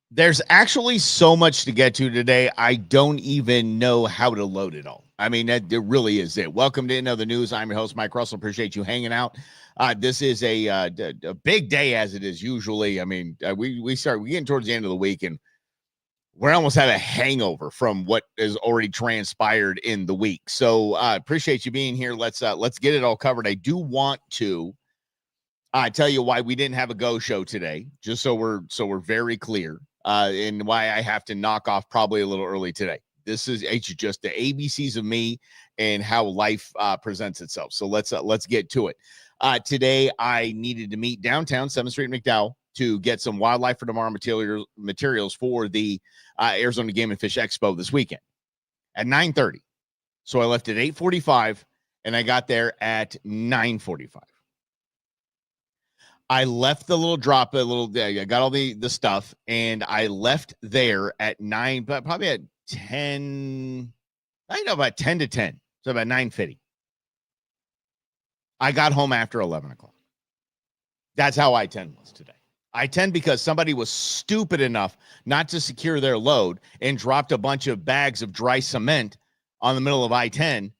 There's actually so much to get to today. I don't even know how to load it all. I mean, that it really is it. Welcome to Another News. I'm your host, Mike Russell. Appreciate you hanging out. This is a big day, as it is usually. I mean, we getting towards the end of the week, and we're almost have a hangover from what has already transpired in the week. So appreciate you being here. Let's get it all covered. I do want to tell you why we didn't have a go show today, just so we're very clear, and why I have to knock off probably a little early today. This is it's just the ABCs of me and how life presents itself. So let's get to it. Today I needed to meet downtown 7th Street McDowell to get some Wildlife for Tomorrow materials for the Arizona Game and Fish Expo this weekend at 9:30. So I left at 8:45 and I got there at 9:45. I left the little drop, I got all the stuff, and I left there at 9, but probably at 10, I know about 10 to 10. So about 9:50. I got home after 11 o'clock. That's how I-10 was today. I-10 because somebody was stupid enough not to secure their load and dropped a bunch of bags of dry cement on the middle of I-10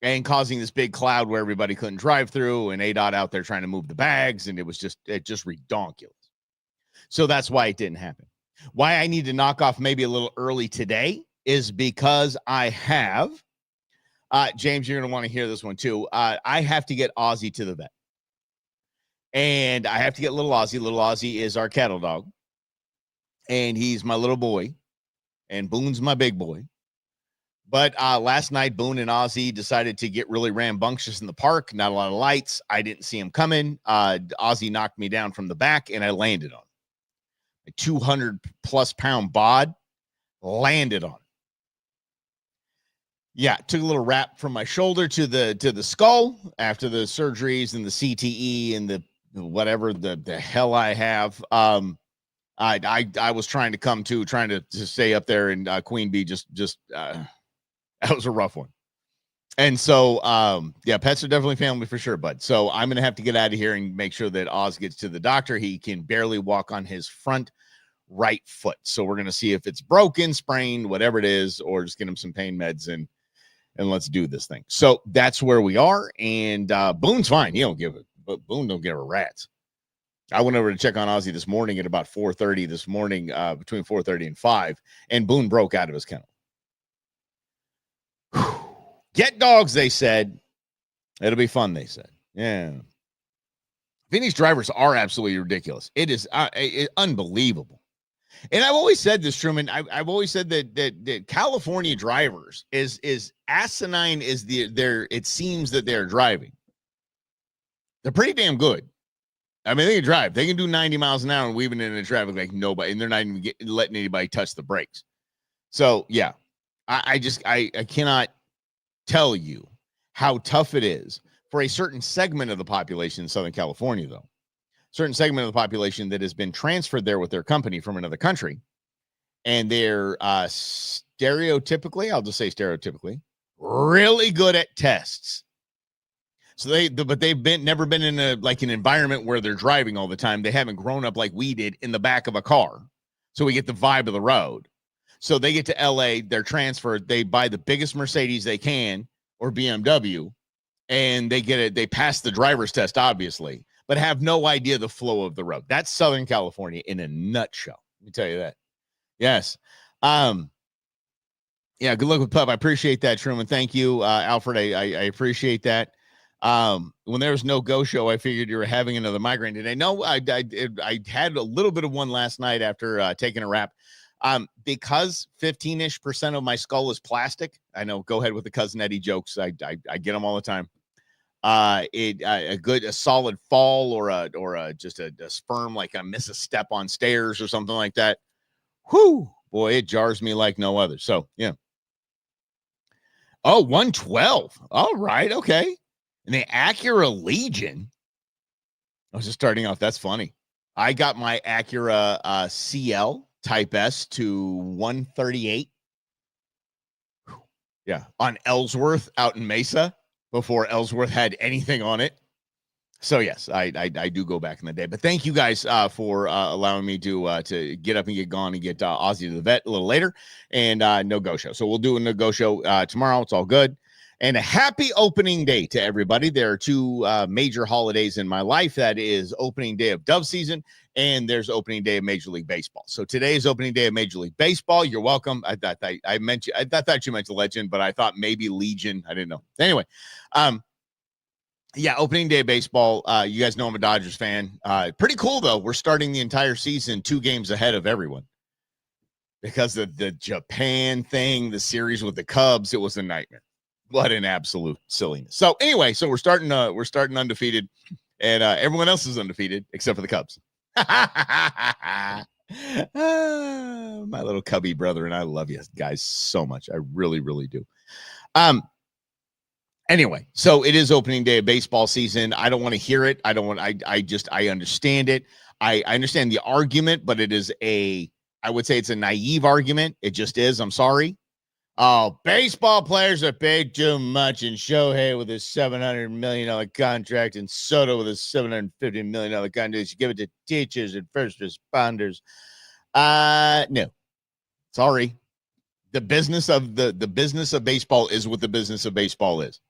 and causing this big cloud where everybody couldn't drive through, and ADOT out there trying to move the bags, and it just redonkulous. So that's why it didn't happen. Why I need to knock off maybe a little early today is because I have, James, you're going to want to hear this one too. I have to get Ozzy to the vet. And I have to get little Ozzy. Little Ozzy is our cattle dog. And he's my little boy. And Boone's my big boy. But last night, Boone and Ozzy decided to get really rambunctious in the park. Not a lot of lights. I didn't see him coming. Ozzy knocked me down from the back, and I landed on him. A 200-plus pound bod landed on him. Yeah, took a little wrap from my shoulder to the skull after the surgeries and the CTE and the whatever the hell I have. I was trying to stay up there, and Queen Bee just that was a rough one. And so, yeah, pets are definitely family for sure, bud. So I'm going to have to get out of here and make sure that Oz gets to the doctor. He can barely walk on his front right foot. So we're going to see if it's broken, sprained, whatever it is, or just get him some pain meds and let's do this thing. So that's where we are. And Boone's fine. He don't give it, but Boone don't give a rat's. I went over to check on Ozzy this morning at about 4:30 this morning, between 4:30 and 5, and Boone broke out of his kennel. Get dogs, they said. It'll be fun, they said. Yeah. Phoenix drivers are absolutely ridiculous. It is unbelievable. And I've always said this, Truman. I've always said that California drivers is asinine as it seems that they're driving. They're pretty damn good. I mean, they can drive. They can do 90 miles an hour and weaving into traffic like nobody, and they're not even letting anybody touch the brakes. So, yeah. I cannot tell you how tough it is for a certain segment of the population in Southern California, though. Certain segment of the population that has been transferred there with their company from another country. And they're stereotypically, I'll just say stereotypically, really good at tests. So they've never been in an environment where they're driving all the time. They haven't grown up like we did in the back of a car. So we get the vibe of the road. So they get to LA, they're transferred, they buy the biggest Mercedes they can or BMW, and they pass the driver's test, obviously, but have no idea the flow of the road. That's Southern California in a nutshell. Let me tell you that. Yes. Yeah, good luck with Pup. I appreciate that, Truman. Thank you, Alfred. I appreciate that. When there was no go show, I figured you were having another migraine today. No, I had a little bit of one last night after taking a wrap. Because 15-ish% of my skull is plastic. I know, go ahead with the Cousin Eddie jokes. I get them all the time. A solid fall or just a sperm, like I miss a step on stairs or something like that. Whoo, boy, it jars me like no other. So, yeah. Oh, 112. All right. Okay. And the Acura Legion. I was just starting off. That's funny. I got my Acura CL Type S to 138. Yeah, on Ellsworth out in Mesa before Ellsworth had anything on it. So yes, I do go back in the day. But thank you guys for allowing me to get up and get gone and get Ozzy to the vet a little later, and no go show. So we'll do a no go show tomorrow. It's all good. And a happy opening day to everybody. There are two major holidays in my life. That is opening day of dove season, and there's opening day of Major League Baseball. So today is opening day of Major League Baseball. You're welcome. I thought you meant Legend, but I thought maybe Legion. I didn't know. Anyway, yeah, opening day of baseball. You guys know I'm a Dodgers fan. Pretty cool, though. We're starting the entire season 2 games ahead of everyone because of the Japan thing, the series with the Cubs. It was a nightmare. What an absolute silliness. So anyway, we're starting undefeated, and everyone else is undefeated except for the Cubs. My little Cubby brother, and I love you guys so much. I really, really do. Anyway, so it is opening day of baseball season. I don't want to hear it. I understand it. I understand the argument, but it is I would say it's a naive argument. It just is. I'm sorry. Oh, baseball players are paid too much, and Shohei with his $700 million contract and Soto with his $750 million contract. You give it to teachers and first responders. No. Sorry. The business of the business of baseball is what the business of baseball is.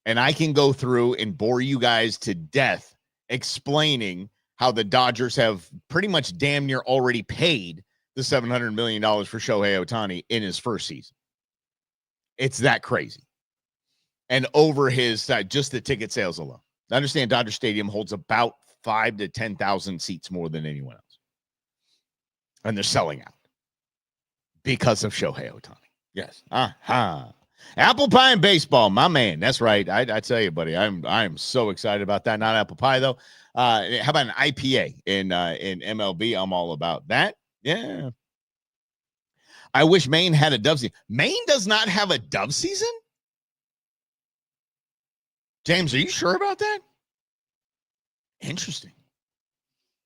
And I can go through and bore you guys to death explaining how the Dodgers have pretty much damn near already paid the $700 million for Shohei Ohtani in his first season. It's that crazy. And over his, just the ticket sales alone. I understand Dodger Stadium holds about 5,000 to 10,000 seats more than anyone else. And they're selling out because of Shohei Ohtani. Yes. Apple pie and baseball, my man. That's right. I tell you, buddy, I'm so excited about that. Not apple pie, though. How about an IPA in MLB? I'm all about that. Yeah. I wish Maine had a dove season. Maine does not have a dove season? James, are you sure about that? Interesting.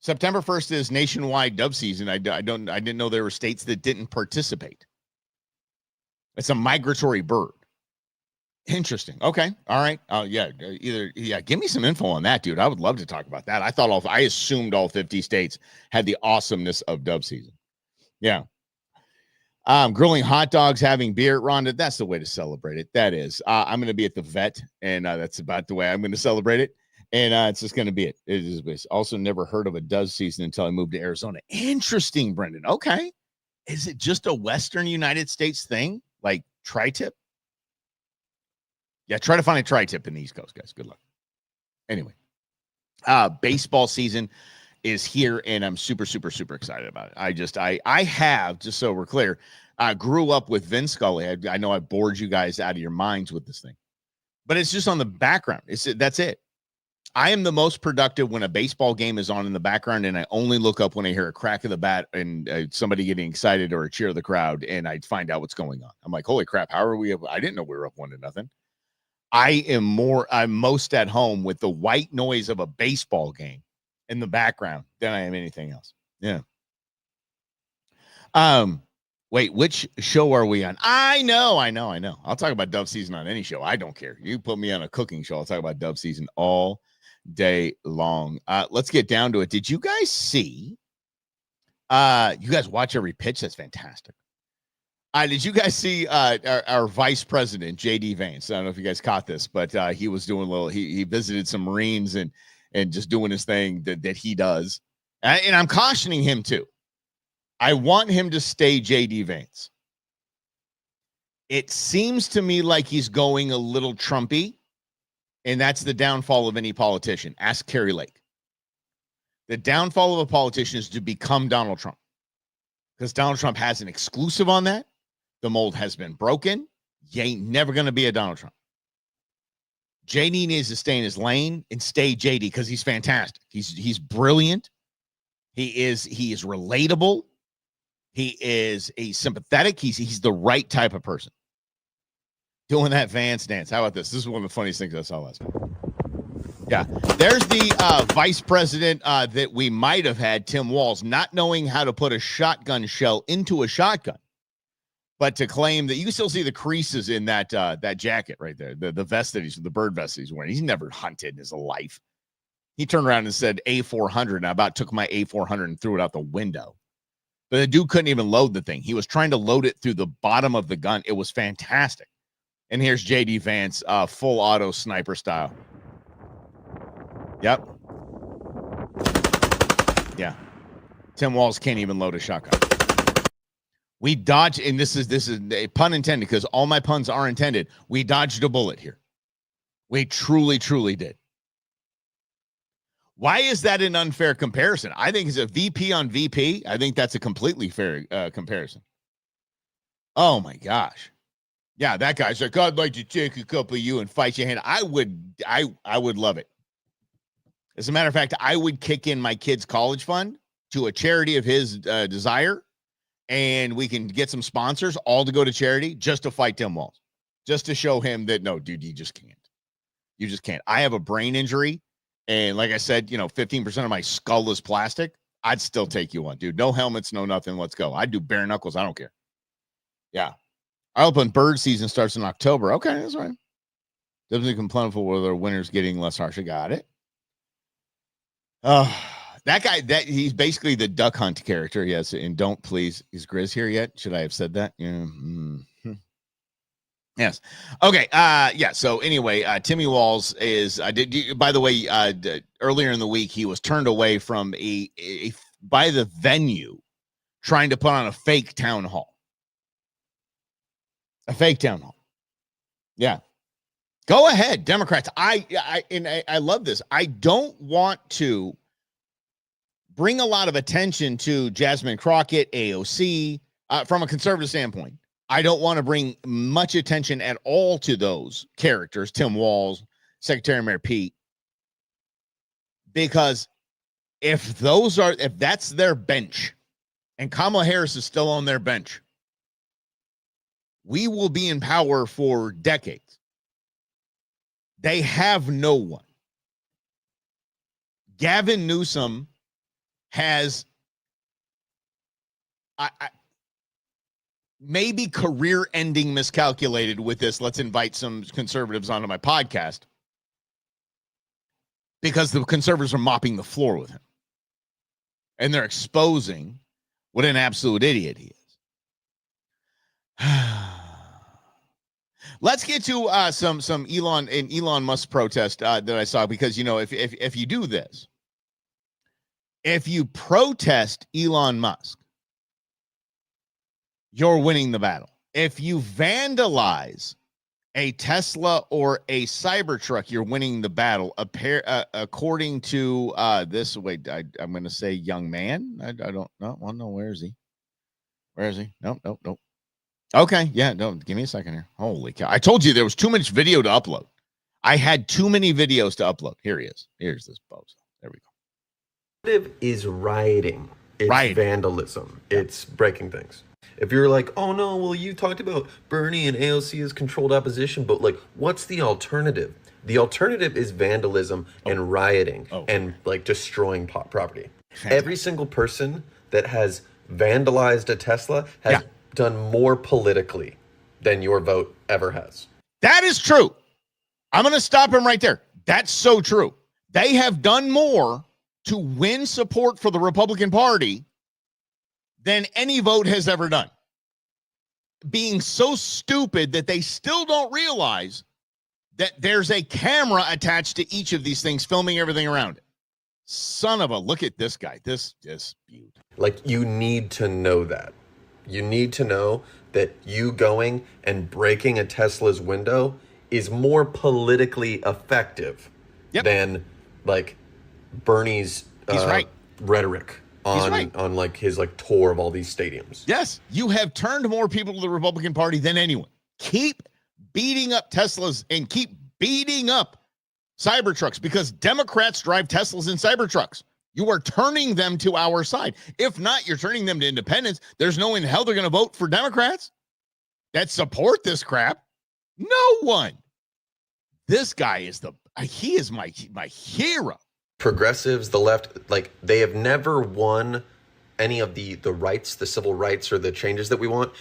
September 1st is nationwide dove season. I didn't know there were states that didn't participate. It's a migratory bird. Interesting. Okay. All right. Give me some info on that, dude. I would love to talk about that. I assumed all 50 states had the awesomeness of dove season. Yeah. Grilling hot dogs, having beer, Rhonda, that's the way to celebrate it. That is. I'm going to be at the vet, and that's about the way I'm going to celebrate it. And it's just going to be it. It is also never heard of a dove season until I moved to Arizona. Interesting, Brendan. Okay. Is it just a Western United States thing? Like tri-tip? Yeah, try to find a tri-tip in the East Coast, guys. Good luck. Anyway, baseball season is here, and I'm super, super, super excited about it. I have, just so we're clear, I grew up with Vin Scully. I know I bored you guys out of your minds with this thing, but it's just on the background. That's it. I am the most productive when a baseball game is on in the background, and I only look up when I hear a crack of the bat and somebody getting excited or a cheer of the crowd, and I find out what's going on. I'm like, holy crap, how are we? I didn't know we were up 1-0. I'm most at home with the white noise of a baseball game in the background than I am anything else. Yeah. Wait, which show are we on? I know. I'll talk about dove season on any show. I don't care. You put me on a cooking show, I'll talk about dove season all day long. Let's get down to it. Did you guys see? You guys watch every pitch? That's fantastic. Did you guys see our vice president, JD Vance? I don't know if you guys caught this, but he was doing he visited some Marines and just doing his thing that he does. And I'm cautioning him too. I want him to stay JD Vance. It seems to me like he's going a little Trumpy, and that's the downfall of any politician. Ask Carrie Lake. The downfall of a politician is to become Donald Trump, because Donald Trump has an exclusive on that. The mold has been broken. You ain't never going to be a Donald Trump. JD needs to stay in his lane and stay JD because he's fantastic. He's brilliant. He is relatable. He's sympathetic. He's the right type of person. Doing that Vance dance. How about this? This is one of the funniest things I saw last week. Yeah. There's the vice president that we might have had, Tim Walz, not knowing how to put a shotgun shell into a shotgun, but to claim that you can still see the creases in that jacket right there, the vest the bird vest he's wearing. He's never hunted in his life. He turned around and said A400, and I about took my A400 and threw it out the window. But the dude couldn't even load the thing. He was trying to load it through the bottom of the gun. It was fantastic. And here's JD Vance, full auto sniper style. Yep. Yeah. Tim Walz can't even load a shotgun. We dodged, and this is a pun intended because all my puns are intended. We dodged a bullet here. We truly, truly did. Why is that an unfair comparison? I think it's a VP on VP. I think that's a completely fair comparison. Oh my gosh. Yeah, that guy's like, I'd like to take a couple of you and fight your hand. I would love it. As a matter of fact, I would kick in my kid's college fund to a charity of his desire, and we can get some sponsors all to go to charity just to fight Tim Walz, just to show him that, no, dude, you just can't. You just can't. I have a brain injury, and like I said, 15% of my skull is plastic. I'd still take you on, dude. No helmets, no nothing. Let's go. I'd do bare knuckles. I don't care. Yeah. I hope when bird season starts in October. Okay, that's right. Doesn't become plentiful whether winter's getting less harsh. I got it. That guy, he's basically the duck hunt character. Yes, and don't please. Is Grizz here yet? Should I have said that? Yeah. Mm-hmm. Yes. Okay. Yeah. So anyway, Timmy Walz is. By the way, earlier in the week, he was turned away from by the venue, trying to put on a fake town hall. A fake town hall. Yeah. Go ahead, Democrats. I love this. I don't want to bring a lot of attention to Jasmine Crockett, AOC, from a conservative standpoint. I don't want to bring much attention at all to those characters, Tim Walz, Secretary Mayor Pete, because if that's their bench and Kamala Harris is still on their bench, we will be in power for decades. They have no one. Gavin Newsom has maybe career-ending miscalculated with this. Let's invite some conservatives onto my podcast because the conservatives are mopping the floor with him. And they're exposing what an absolute idiot he is. Let's get to some Elon Musk protest that I saw, because if you do this, if you protest Elon Musk, you're winning the battle. If you vandalize a Tesla or a Cybertruck, you're winning the battle. According to this, wait, I'm going to say young man. I don't know. Well, no, where is he? Where is he? Nope. Okay, yeah, no, give me a second here. Holy cow. I told you there was too much video to upload. I had too many videos to upload. Here he is. Here's this bozo. There we go. Is rioting. It's rioting. Vandalism. It's breaking things. If you're like, oh no, well, you talked about Bernie and AOC as controlled opposition, but like, what's the alternative? The alternative is vandalism and rioting and like destroying property. Fantastic. Every single person that has vandalized a Tesla has done more politically than your vote ever has. That is true. I'm going to stop him right there. That's so true. They have done more to win support for the Republican Party than any vote has ever done. Being so stupid that they still don't realize that there's a camera attached to each of these things filming everything around it. Son of a, look at this guy. This is beautiful. Like, you need to know that. You need to know that you going and breaking a Tesla's window is more politically effective than like Bernie's rhetoric on like his like tour of all these stadiums. Yes, you have turned more people to the Republican Party than anyone. Keep beating up Teslas and keep beating up Cybertrucks, because Democrats drive Teslas and Cybertrucks. You are turning them to our side. If not, you're turning them to independents. There's no way in hell they're going to vote for Democrats that support this crap. No one. This guy is he is my hero. Progressives, the left, like, they have never won any of the rights, the civil rights or the changes that we want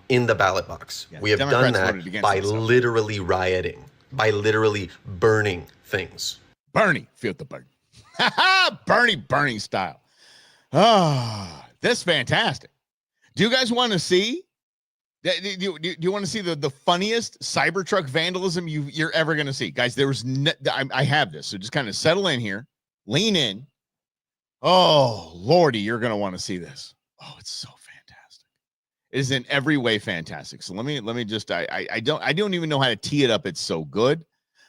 in the ballot box. Yeah, we have Democrats done that by literally rioting, by literally burning things. Bernie, feel the burn. Burning style. Ah, that's fantastic. Do you guys want to see? Do you want to see the funniest Cybertruck vandalism you're ever going to see? Guys, I have this, so just kind of settle in here, lean in. Oh, Lordy, you're going to want to see this. Oh, it's so fantastic. It is in every way fantastic. So let me just, I don't even know how to tee it up. It's so good.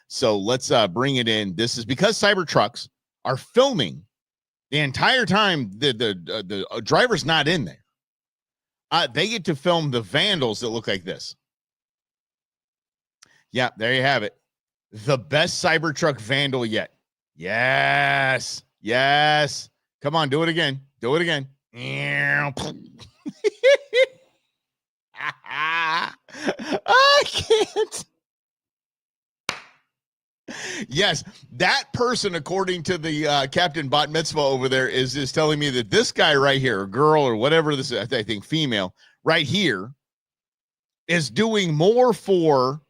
So let's bring it in. This is because Cybertrucks are filming the entire time the driver's not in there. They get to film the vandals that look like this. Yeah, there you have it. The best Cybertruck vandal yet. Yes. Yes. Come on, do it again. Do it again. I can't. Yes, that person, according to the Captain Bat Mitzvah over there, is telling me that this guy right here, a girl or whatever this is, I think female, right here, is doing more for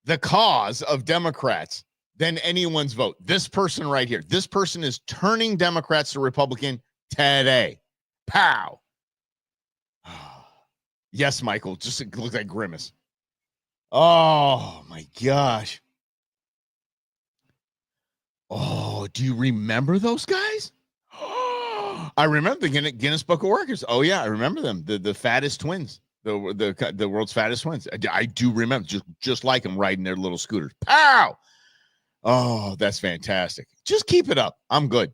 the cause of Democrats than anyone's vote. This person right here, this person is turning Democrats to Republican today. Pow. Yes, Michael, just it looks like Grimace. Oh, my gosh. Oh, do you remember those guys? I remember the Guinness Book of Records. Oh yeah, I remember them. The fattest twins, the world's fattest twins. I do remember, just like them riding their little scooters. Pow! Oh, that's fantastic. Just keep it up. I'm good.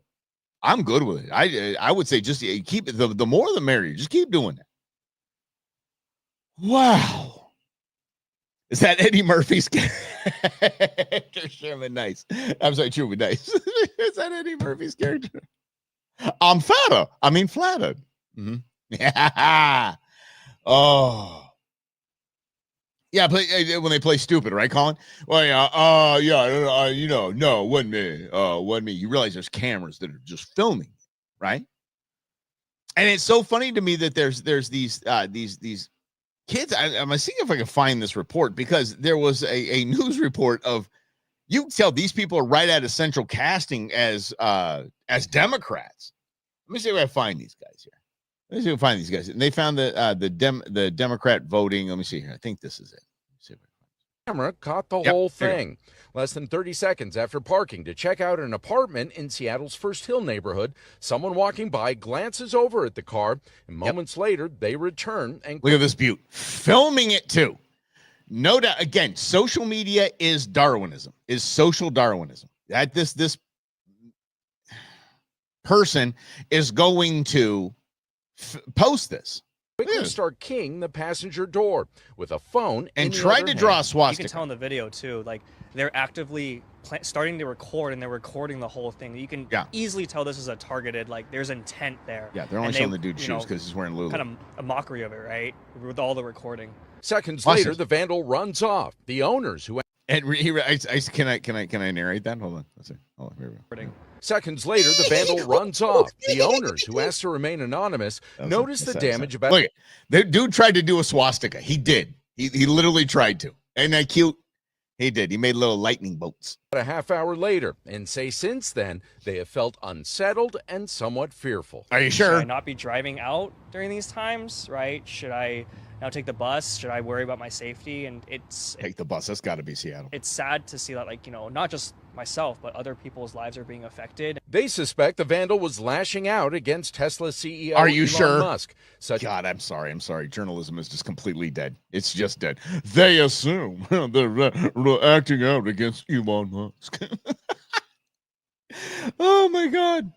I'm good with it. I would say just keep it. The more the merrier. Just keep doing that. Wow. Is that Eddie Murphy's character? Sherman Nice. I'm sorry, Truman Nice. Is that Eddie Murphy's character? I'm fatter. I mean, flattered. Mm-hmm. Yeah. Oh. Yeah, when they play stupid, right, Colin? Well, yeah, no, wasn't me. Wasn't me. You realize there's cameras that are just filming, right? And it's so funny to me that there's these kids. I'm gonna see if I can find this report, because there was a news report of, you can tell these people are right out of central casting as Democrats. Let me see if I find these guys here. Let me see if I find these guys. And they found the Democrat voting. Let me see here. I think this is it. See if I Camera caught the whole thing. Less than 30 seconds after parking to check out an apartment in Seattle's First Hill neighborhood, someone walking by glances over at the car, and moments later, they return and look at this beaut. Filming it too. No doubt. Again, social media is Darwinism, is social Darwinism. That this person is going to post this. quickly start keying the passenger door with a phone and tried to draw a swastika. You can tell in the video too, like they're actively starting to record, and they're recording the whole thing. You can easily tell this is a targeted, like there's intent there. Yeah, they're only showing the dude's shoes because he's wearing Lulu. Kind of a mockery of it, right? With all the recording. Seconds later, the vandal runs off. The owners who can I narrate that? Hold on. Let's see. Hold on. Here we go. Seconds later, the vandal runs off. The owners, who asked to remain anonymous, noticed the damage about. Look, the dude tried to do a swastika. He did. He literally tried to. Ain't that cute? He did. He made little lightning bolts. A half hour later, and say since then, they have felt unsettled and somewhat fearful. Are you sure? Should I not be driving out during these times, right? Should I now take the bus? Should I worry about my safety? And take the bus. That's got to be Seattle. It's sad to see that, like, not just myself, but other people's lives are being affected. They suspect the vandal was lashing out against Tesla CEO Are you Elon sure? Musk. God, I'm sorry. Journalism is just completely dead. It's just dead. They assume they're acting out against Elon Musk. Oh my God.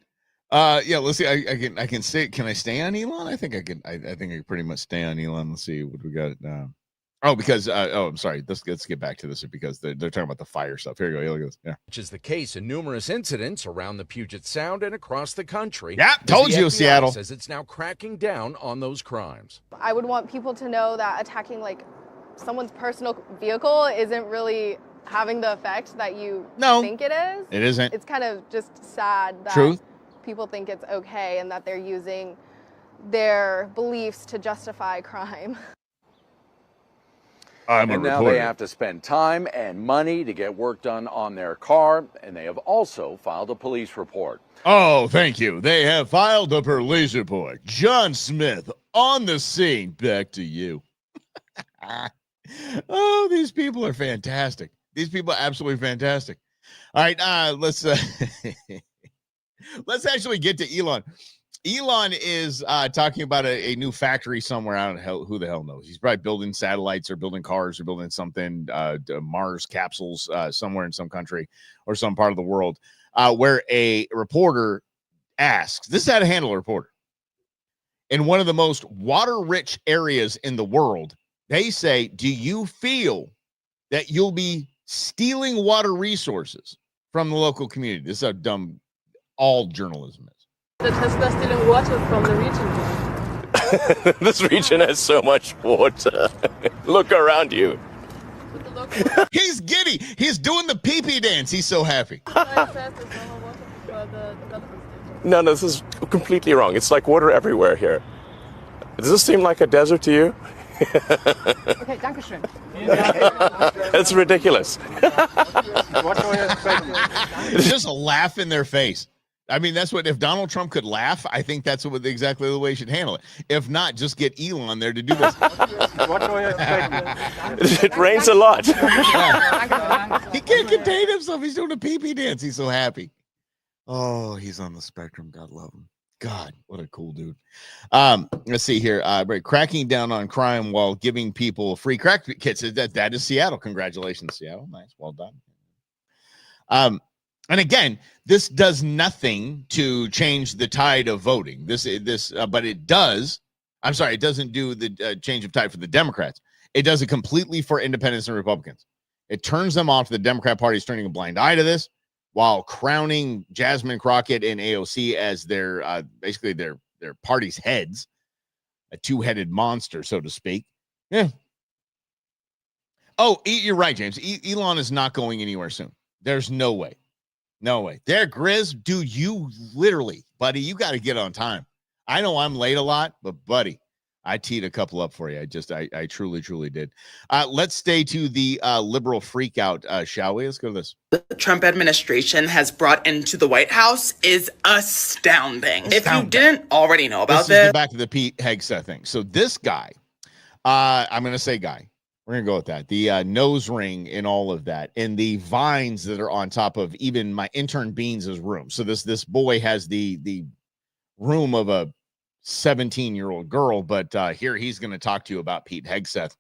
Yeah, let's see. I can stay. Can I stay on Elon? I think I can. I think I can pretty much stay on Elon. Let's see what we got. Because I'm sorry. Let's get back to this because they're talking about the fire stuff. Here you go. Look at this. Yeah. Which is the case in numerous incidents around the Puget Sound and across the country. Yeah, told you, FBI Seattle says it's now cracking down on those crimes. I would want people to know that attacking like someone's personal vehicle isn't really having the effect that you think it is. It isn't. It's kind of just sad that Truth. People think it's okay and that they're using their beliefs to justify crime. I'm a And now reporter. they have to spend time and money to get work done on their car, and they have also filed a police report. Oh, thank you. They have filed a police report. John Smith on the scene. Back to you. Oh, these people are fantastic. These people are absolutely fantastic. All right, let's actually get to Elon. Elon is talking about a new factory somewhere. I don't know who the hell knows. He's probably building satellites or building cars or building something, Mars capsules somewhere in some country or some part of the world, where a reporter asks, this is how to handle a reporter. In one of the most water-rich areas in the world, they say, do you feel that you'll be stealing water resources from the local community? This is how dumb all journalism is. The Tesla stealing water from the region. This region has so much water. Look around you. He's giddy. He's doing the pee-pee dance. He's so happy. No, this is completely wrong. It's like water everywhere here. Does this seem like a desert to you? Okay, danke schön. It's ridiculous. It's just a laugh in their face. I mean, that's what, if Donald Trump could laugh, I think that's what exactly the way you should handle it. If not, just get Elon there to do this. It rains a lot. He can't contain himself. He's doing a pee-pee dance. He's so happy. Oh, he's on the spectrum. God love him. God, what a cool dude. Let's see here. Cracking down on crime while giving people free crack kits. That is Seattle. Congratulations, Seattle. Nice. Well done. And again, this does nothing to change the tide of voting. But it does. I'm sorry, it doesn't do the change of tide for the Democrats. It does it completely for independents and Republicans. It turns them off. The Democrat Party is turning a blind eye to this, while crowning Jasmine Crockett and AOC as their basically their party's heads, a two-headed monster, so to speak. Yeah. Oh, you're right, James. Elon is not going anywhere soon. There's no way. No way. There, Grizz, dude, you literally, buddy, you got to get on time. I know I'm late a lot, but buddy, I teed a couple up for you. I truly, truly did. Let's stay to the liberal freak out, shall we? Let's go to this. The Trump administration has brought into the White House is astounding. If you didn't already know about this. Is the back of the Pete Hegseth thing. So this guy, I'm going to say guy. We're going to go with that. The nose ring and all of that, and the vines that are on top of even my intern Beans' room. So this boy has the room of a 17-year-old girl, but here he's going to talk to you about Pete Hegseth.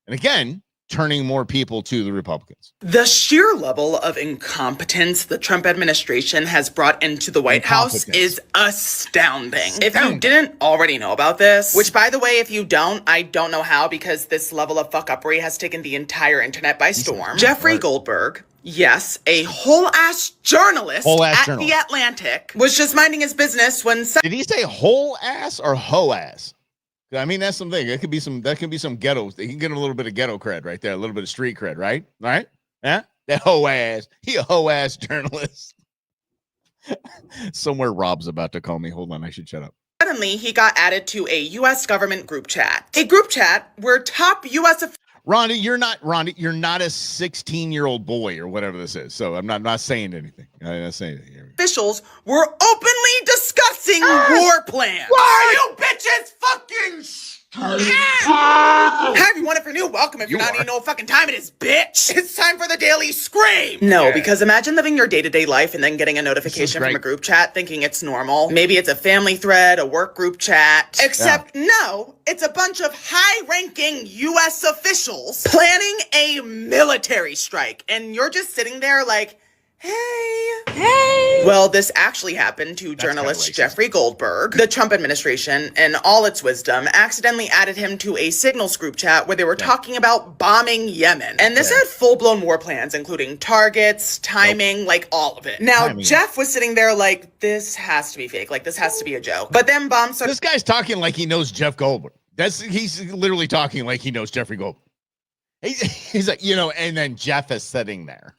And again, turning more people to the Republicans. The sheer level of incompetence the Trump administration has brought into the White House is astounding. If you didn't already know about this, which by the way, if you don't, I don't know how, because this level of fuck-uppery has taken the entire internet by storm. Jeffrey Goldberg, yes, a whole-ass journalist The Atlantic, was just minding his business when... Did he say whole ass or hoe ass? I mean, that's something. That could be some ghetto. He can get a little bit of ghetto cred right there, a little bit of street cred, right? All right? Yeah? That hoe ass. He a hoe ass journalist. Somewhere Rob's about to call me. Hold on, I should shut up. Suddenly, he got added to a U.S. government group chat. A group chat where top U.S. Rhonda, you're not a 16-year-old boy or whatever this is. So I'm not saying anything. I'm not saying anything. Officials were openly discussing war plans. Why are you bitches fucking Hi everyone, if you're new, welcome. If you're not, you know what fucking time it is, bitch. It's time for the Daily Scream. No, because imagine living your day-to-day life and then getting a notification from a group chat thinking it's normal. Maybe it's a family thread, a work group chat. Except no, it's a bunch of high-ranking U.S. officials planning a military strike. And you're just sitting there like, Hey. Well, this actually happened to journalist Jeffrey Goldberg. The Trump administration, in all its wisdom, accidentally added him to a Signals group chat where they were talking about bombing Yemen. And this had full-blown war plans, including targets, timing, like all of it. Now, Jeff was sitting there like, this has to be fake. Like, this has to be a joke. But then bombs started. This guy's talking like he knows Jeff Goldberg. He's literally talking like he knows Jeffrey Goldberg. He's like, and then Jeff is sitting there.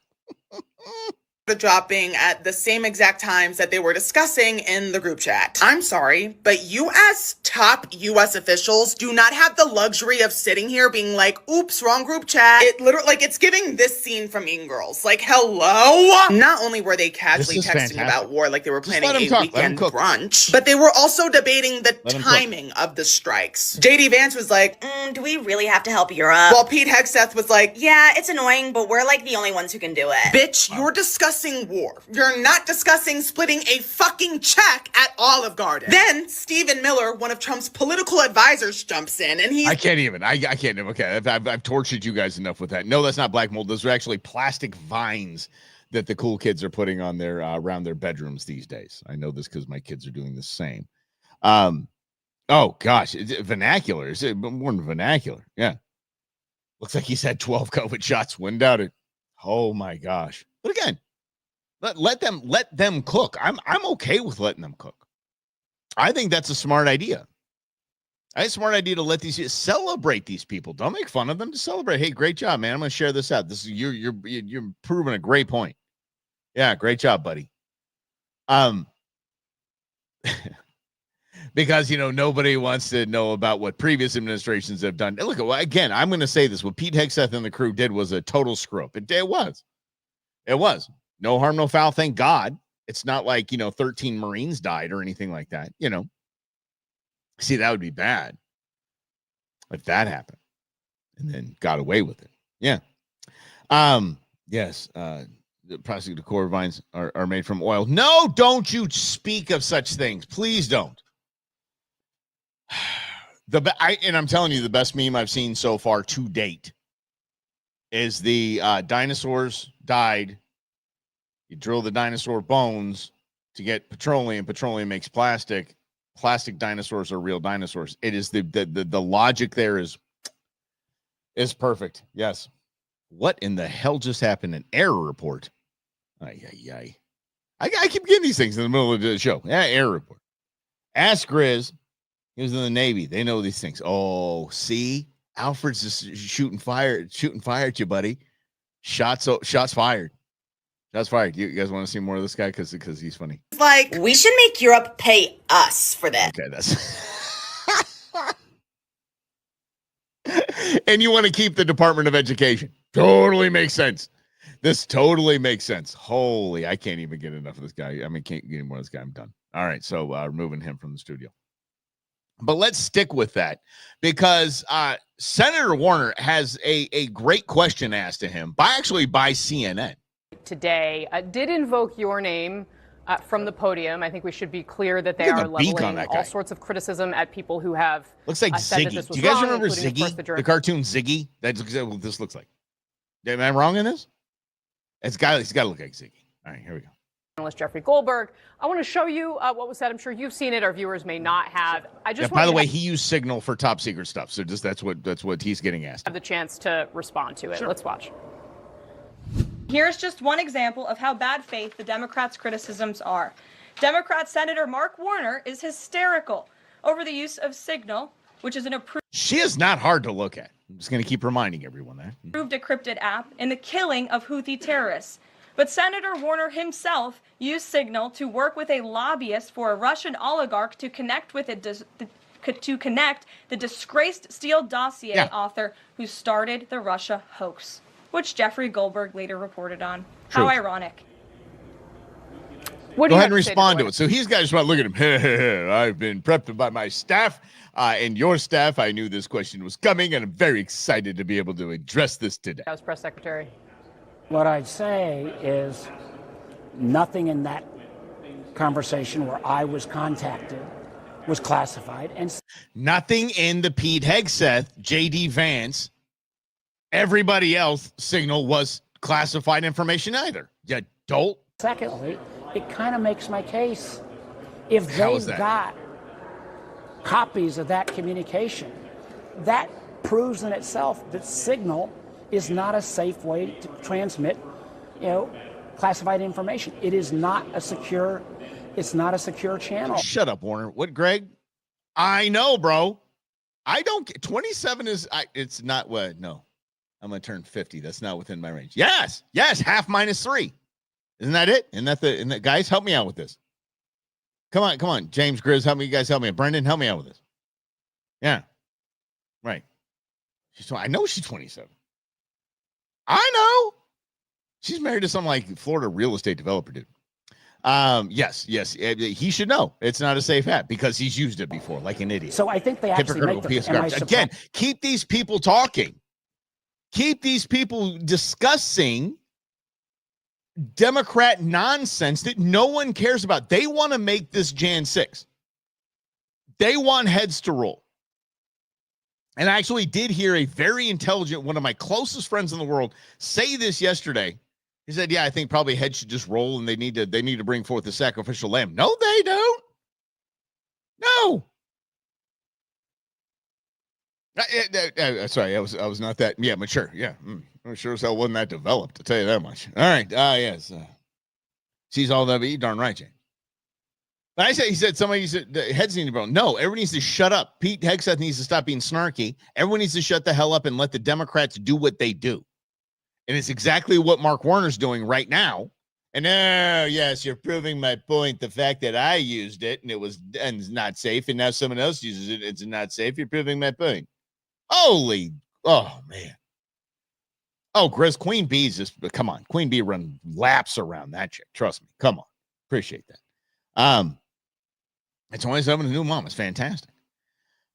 dropping at the same exact times that they were discussing in the group chat. I'm sorry, but you as top US officials do not have the luxury of sitting here being like, oops, wrong group chat. It literally, like, it's giving this scene from Mean Girls. Like, hello? Not only were they casually texting about war like they were planning a weekend brunch, but they were also debating the timing of the strikes. JD Vance was like, do we really have to help Europe? While Pete Hegseth was like, yeah, it's annoying, but we're like the only ones who can do it. Bitch, you're discussing war. You're not discussing splitting a fucking check at Olive Garden. Then Stephen Miller, one of Trump's political advisors, jumps in and he's... I can't even. Okay, I've tortured you guys enough with that. No, that's not black mold. Those are actually plastic vines that the cool kids are putting on their around their bedrooms these days. I know this because my kids are doing the same. Oh gosh, vernacular. Is it more than vernacular? Yeah. Looks like he's had 12 COVID shots. When doubted. Oh my gosh. But again, let them cook. I'm okay with letting them cook. I think that's a smart idea. It's a smart idea to let these celebrate these people. Don't make fun of them. To celebrate. Hey, great job, man. I'm going to share this out. This is you're proving a great point. Yeah, great job, buddy. Because, nobody wants to know about what previous administrations have done. Look, again, I'm going to say this. What Pete Hegseth and the crew did was a total screw up. It was. It was. No harm, no foul, thank God. It's not like, 13 Marines died or anything like that, See, that would be bad if that happened and then got away with it. Yeah. Yes. The prosecuted core vines are made from oil. No, don't you speak of such things. Please don't. And I'm telling you, the best meme I've seen so far to date is the dinosaurs died. You drill the dinosaur bones to get petroleum. Petroleum makes plastic. Plastic dinosaurs are real dinosaurs. It is the logic there is perfect. Yes. What in the hell just happened? An error report. I keep getting these things in the middle of the show. Yeah, error report. Ask Grizz. He was in the Navy. They know these things. Oh, see? Alfred's just shooting fire at you, buddy. Shots fired. Shots fired. You guys want to see more of this guy? Because he's funny. Like, we should make Europe pay us for this. Okay, that's... And you want to keep the Department of Education. Totally makes sense. This totally makes sense. Holy, I can't even get enough of this guy. Can't get any more of this guy. I'm done. All right, so removing him from the studio. But let's stick with that because Senator Warner has a great question asked to him by CNN. Today did invoke your name from the podium. I think we should be clear that they are leveling all sorts of criticism at people who have looks like Ziggy. Do you guys remember Ziggy, the cartoon Ziggy? That's what this looks like. Am I wrong in this? He's got to look like Ziggy. All right, here we go. Journalist Jeffrey Goldberg. I want to show you what was said. I'm sure you've seen it. Our viewers may not have. By the way, he used Signal for top secret stuff. So that's what he's getting asked. Have the chance to respond to it. Sure. Let's watch. Here's just one example of how bad faith the Democrats' criticisms are. Democrat Senator Mark Warner is hysterical over the use of Signal, which is an approved... She is not hard to look at. I'm just going to keep reminding everyone that. ...approved encrypted app in the killing of Houthi terrorists. But Senator Warner himself used Signal to work with a lobbyist for a Russian oligarch to connect with the disgraced Steele dossier author who started the Russia hoax, which Jeffrey Goldberg later reported on. True. How ironic. Go ahead and respond to it. So he's got to look at him. I've been prepped by my staff and your staff. I knew this question was coming, and I'm very excited to be able to address this today. House Press Secretary. What I'd say is nothing in that conversation where I was contacted was classified. And nothing in the Pete Hegseth, J.D. Vance, everybody else Signal was classified information either. You dolt. Secondly, it kind of makes my case. If they've got copies of that communication, that proves in itself that Signal is not a safe way to transmit, classified information. It is not a secure, channel. Shut up, Warner. What, Greg? I know, bro. I don't get 27 it's not what? No, I'm going to turn 50. That's not within my range. Yes. Half minus 3. Isn't that it? Isn't that guys, help me out with this. Come on. James, Grizz, help me. You guys help me. Brendan, help me out with this. Yeah. Right. I know she's 27. I know. She's married to some like Florida real estate developer dude. Yes. He should know it's not a safe app because he's used it before like an idiot. So I think they actually make the again, keep these people talking. Keep these people discussing Democrat nonsense that no one cares about. They want to make this Jan 6. They want heads to roll. And I actually did hear a very intelligent, one of my closest friends in the world, say this yesterday. He said, yeah, I think probably heads should just roll and they need to bring forth the sacrificial lamb. No, they don't. No. Sorry, I was not that mature. Yeah. I'm sure as hell wasn't that developed, to tell you that much. All right. Yes. She's all that, but you darn right, Jane. But he said heads need to roll. No, everyone needs to shut up. Pete Hegseth needs to stop being snarky. Everyone needs to shut the hell up and let the Democrats do what they do. And it's exactly what Mark Warner's doing right now. And yes, you're proving my point. The fact that I used it and it's not safe, and now someone else uses it, it's not safe. You're proving my point. Oh man. Oh, Grizz, Queen Bee's come on. Queen Bee run laps around that chick. Trust me. Come on. Appreciate that. It's only 7 new mom. It's fantastic.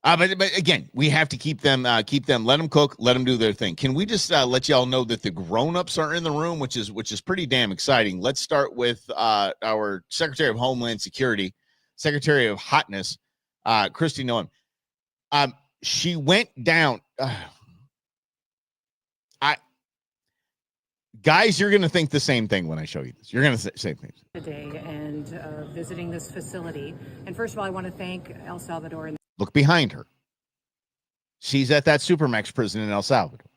But again, we have to keep them, let them cook, let them do their thing. Can we just let y'all know that the grown-ups are in the room, which is pretty damn exciting. Let's start with our Secretary of Homeland Security, Secretary of Hotness, Kristi Noem. She went down. Guys, you're going to think the same thing when I show you this. You're going to say things. Today and visiting this facility. And first of all, I want to thank El Salvador. Look behind her. She's at that Supermax prison in El Salvador,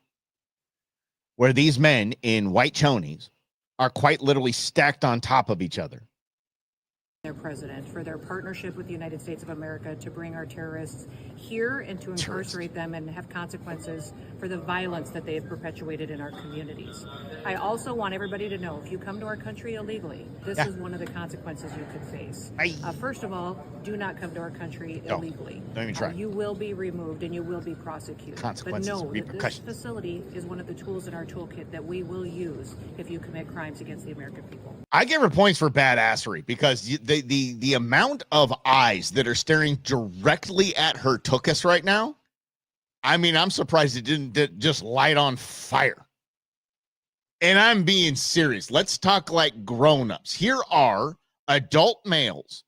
where these men in white chonies are quite literally stacked on top of each other. Their president for their partnership with the United States of America to bring our terrorists here and to incarcerate them and have consequences for the violence that they have perpetuated in our communities. I also want everybody to know, if you come to our country illegally, this is one of the consequences you could face. First of all, do not come to our country illegally. Don't even try. You will be removed and you will be prosecuted. But know that this facility is one of the tools in our toolkit that we will use if you commit crimes against the American people. I give her points for badassery because the amount of eyes that are staring directly at her took us right now. I mean, I'm surprised it didn't just light on fire. And I'm being serious. Let's talk like grown-ups. Here are adult males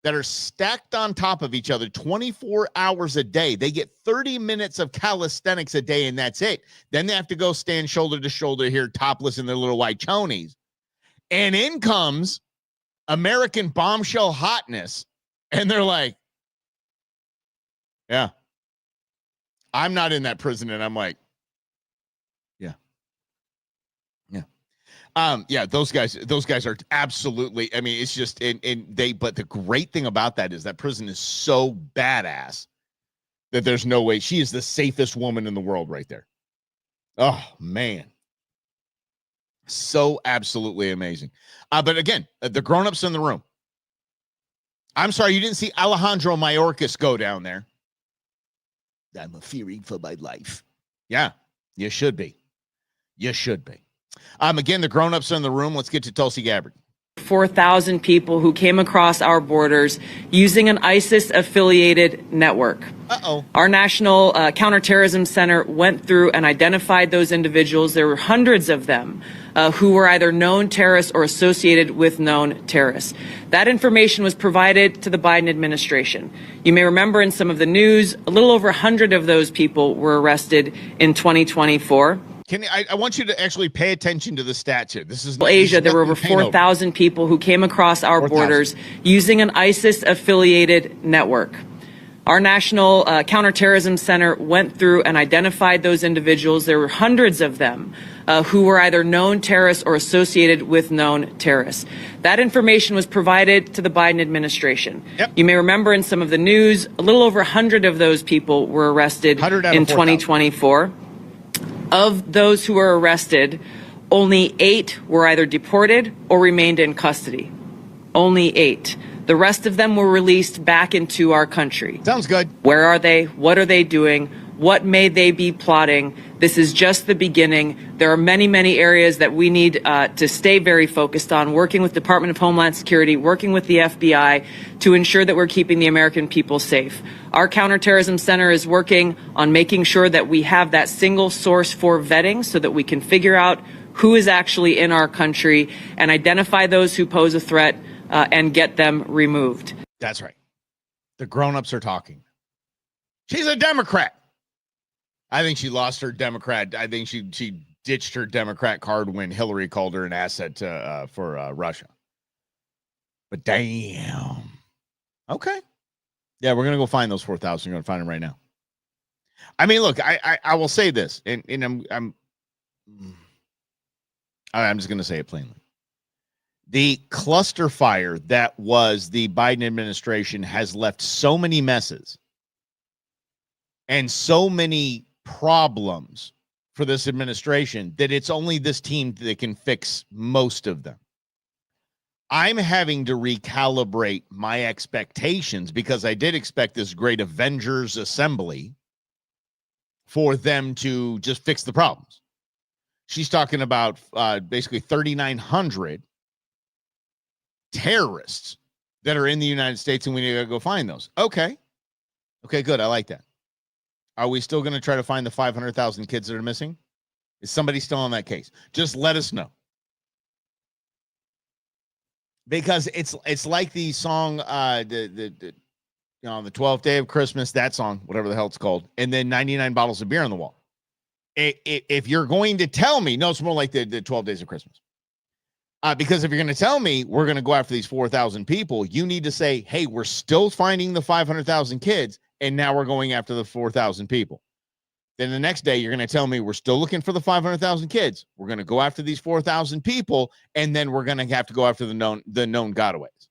that are stacked on top of each other 24 hours a day. They get 30 minutes of calisthenics a day, and that's it. Then they have to go stand shoulder to shoulder here, topless in their little white chonies. And in comes American bombshell hotness. And they're like, yeah, I'm not in that prison. And I'm like, yeah. Those guys are absolutely, I mean, it's just, but the great thing about that is that prison is so badass that there's no way. She is the safest woman in the world right there. Oh man. So absolutely amazing. But again, the grown-ups in the room. I'm sorry, you didn't see Alejandro Mayorkas go down there. I'm fearing for my life. Yeah, you should be. You should be. Again, the grown-ups in the room. Let's get to Tulsi Gabbard. 4,000 people who came across our borders using an ISIS-affiliated network. Our National Counterterrorism Center went through and identified those individuals. There were hundreds of them who were either known terrorists or associated with known terrorists. That information was provided to the Biden administration. You may remember in some of the news, a little over 100 of those people were arrested in 2024. I want you to actually pay attention to the stats here. This is Asia. There were over 4,000 people who came across our borders using an ISIS-affiliated network. Our National Counterterrorism Center went through and identified those individuals. There were hundreds of them who were either known terrorists or associated with known terrorists. That information was provided to the Biden administration. You may remember in some of the news, a little over 100 of those people were arrested in 2024. Of those who were arrested, only 8 were either deported or remained in custody. Only 8. The rest of them were released back into our country. Sounds good. Where are they? What are they doing? What may they be plotting? This is just the beginning. There are many, many areas that we need to stay very focused on, working with Department of Homeland Security, working with the FBI to ensure that we're keeping the American people safe. Our Counterterrorism Center is working on making sure that we have that single source for vetting so that we can figure out who is actually in our country and identify those who pose a threat and get them removed. That's right. The grown-ups are talking. She's a Democrat. I think she lost her Democrat. I think she ditched her Democrat card when Hillary called her an asset for Russia. But damn. Okay. Yeah, we're gonna go find those 4,000. We're gonna find them right now. I mean, look, I will say this, and I'm just gonna say it plainly. The cluster fire that was the Biden administration has left so many messes and so many problems for this administration that it's only this team that can fix most of them. I'm having to recalibrate my expectations because I did expect this great Avengers assembly for them to just fix the problems. She's talking about basically 3,900 terrorists that are in the United States, and we need to go find those. Okay, good. I like that. Are we still going to try to find the 500,000 kids that are missing? Is somebody still on that case? Just let us know. Because it's like the song, the 12th day of Christmas, that song, whatever the hell it's called, and then 99 bottles of beer on the wall. If you're going to tell me, no, it's more like the 12 days of Christmas. Because if you're going to tell me we're going to go after these 4,000 people, you need to say, hey, we're still finding the 500,000 kids, and now we're going after the 4,000 people. Then the next day, you're going to tell me we're still looking for the 500,000 kids. We're going to go after these 4,000 people, and then we're going to have to go after the known gotaways.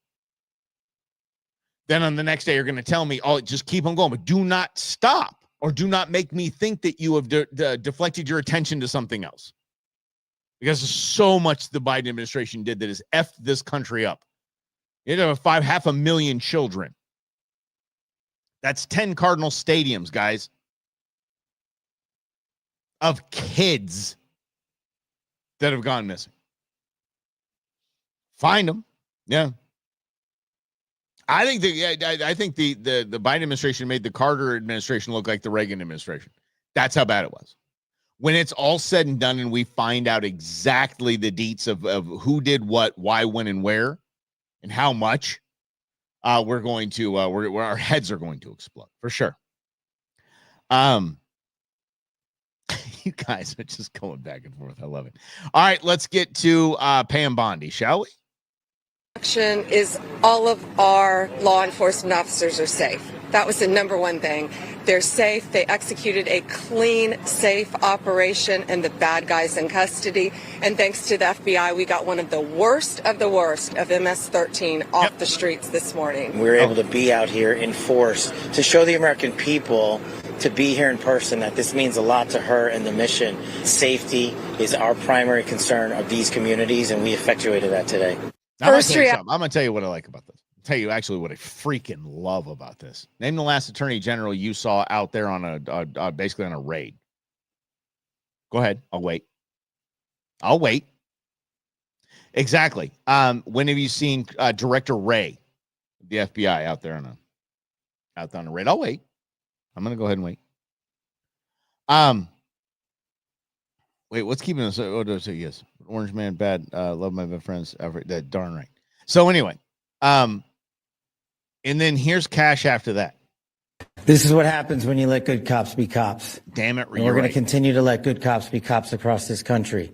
Then on the next day, you're going to tell me, oh, just keep on going, but do not stop, or do not make me think that you have deflected your attention to something else. Because there's so much the Biden administration did that has effed this country up. You have 500,000 children. That's 10 Cardinal stadiums, guys, of kids that have gone missing. Find them. Yeah. I think the Biden administration made the Carter administration look like the Reagan administration. That's how bad it was. When it's all said and done and we find out exactly the deets of who did what, why, when, and where, and how much, we're going to, our heads are going to explode, for sure. You guys are just going back and forth. I love it. All right, let's get to Pam Bondi, shall we? Action is all of our law enforcement officers are safe. That was the number one thing. They're safe. They executed a clean, safe operation, and the bad guys in custody. And thanks to the FBI, we got one of the worst of MS-13 off the streets this morning. We were able to be out here in force to show the American people, to be here in person, that this means a lot to her and the mission. Safety is our primary concern of these communities, and we effectuated that today. Now, I'm going to tell you what I like about this. Tell you actually what I freaking love about this. Name the last attorney general you saw out there on basically on a raid. Go ahead. I'll wait. Exactly. When have you seen Director Wray, the FBI, out there on a raid? I'll wait. I'm going to go ahead and wait. Wait, what's keeping us? Oh, yes. Orange man, bad. Love my best friends. That darn right. So anyway, and then here's Kash after that. This is what happens when you let good cops be cops. Damn it. And we're going to continue to let good cops be cops across this country.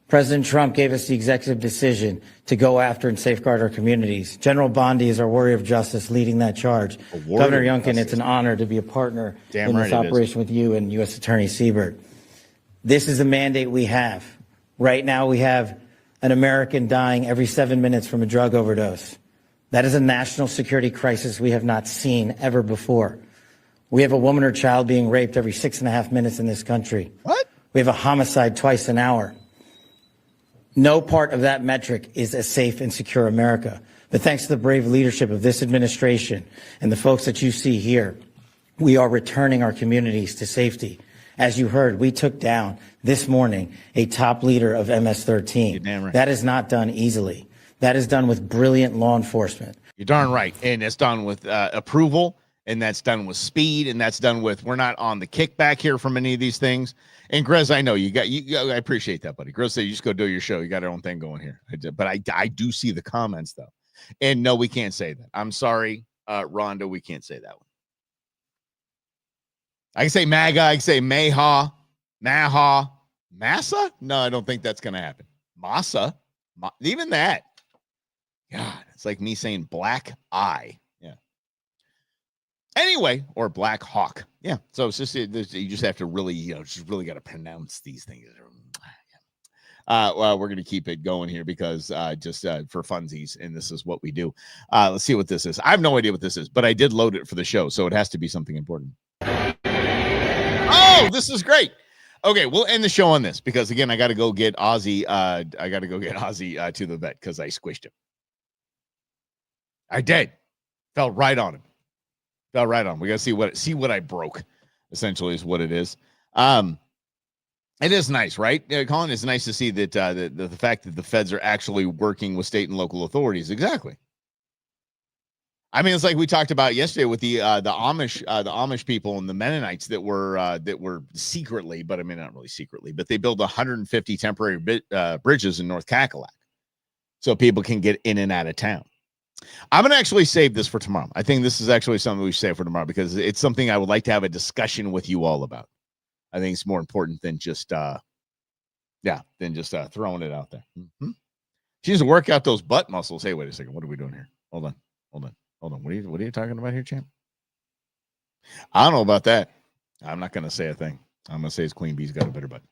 President Trump gave us the executive decision to go after and safeguard our communities. General Bondi is our warrior of justice leading that charge. Governor Youngkin, it's an honor to be a partner in this operation with you and U.S. Attorney Siebert. This is the mandate we have. Right now we have an American dying every 7 minutes from a drug overdose. That is a national security crisis we have not seen ever before. We have a woman or child being raped every 6.5 minutes in this country. What? We have a homicide twice an hour. No part of that metric is a safe and secure America. But thanks to the brave leadership of this administration and the folks that you see here, we are returning our communities to safety. As you heard, we took down this morning a top leader of MS-13. You're damn right. That is not done easily. That is done with brilliant law enforcement. You're darn right. And it's done with approval, and that's done with speed, and that's done with, we're not on the kickback here from any of these things. And Grez, I know you. I appreciate that, buddy. Grez said you just go do your show. You got your own thing going here. But I do see the comments, though. And no, we can't say that. I'm sorry, Rhonda, we can't say that one. I can say MAGA. I can say Maha, Massa. No, I don't think that's going to happen. Massa, even that. God, it's like me saying black eye. Yeah. Anyway, or Black Hawk. Yeah. So it's just, you just have to really, just really got to pronounce these things. Well, we're going to keep it going here because just for funsies, and this is what we do. Let's see what this is. I have no idea what this is, but I did load it for the show, so it has to be something important. Oh, this is great. Okay, we'll end the show on this because, again, I got to go get Ozzy. To the vet because I squished him. I did. Fell right on him. We got to see what I broke, essentially, is what it is. It is nice, right, Colin? It's nice to see that the fact that the feds are actually working with state and local authorities. Exactly. I mean, it's like we talked about yesterday with the Amish people and the Mennonites that were secretly, but I mean not really secretly, but they built 150 temporary bridges in North Cackalack, so people can get in and out of town. I'm going to actually save this for tomorrow. I think this is actually something we should save for tomorrow because it's something I would like to have a discussion with you all about. I think it's more important than just throwing it out there. Mm-hmm. She needs to work out those butt muscles. Hey, wait a second. What are we doing here? Hold on. What are you talking about here, champ? I don't know about that. I'm not going to say a thing. I'm going to say his Queen Bee's got a better butt.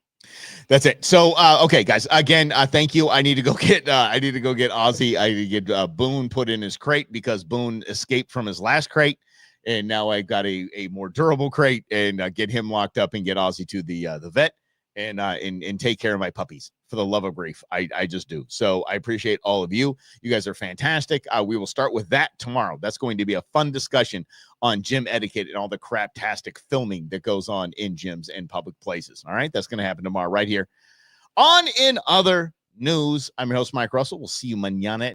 That's it. So, okay, guys. Again, thank you. I need to go get Ozzy. I need to get Boone put in his crate because Boone escaped from his last crate, and now I got a more durable crate and get him locked up and get Ozzy to the vet and take care of my puppies. For the love of grief, I just do. So I appreciate all of you. You guys are fantastic. We will start with that tomorrow. That's going to be a fun discussion on gym etiquette and all the craptastic filming that goes on in gyms and public places. All right, that's going to happen tomorrow right here on In Other News. I'm your host, Mike Russell. We'll see you mañana.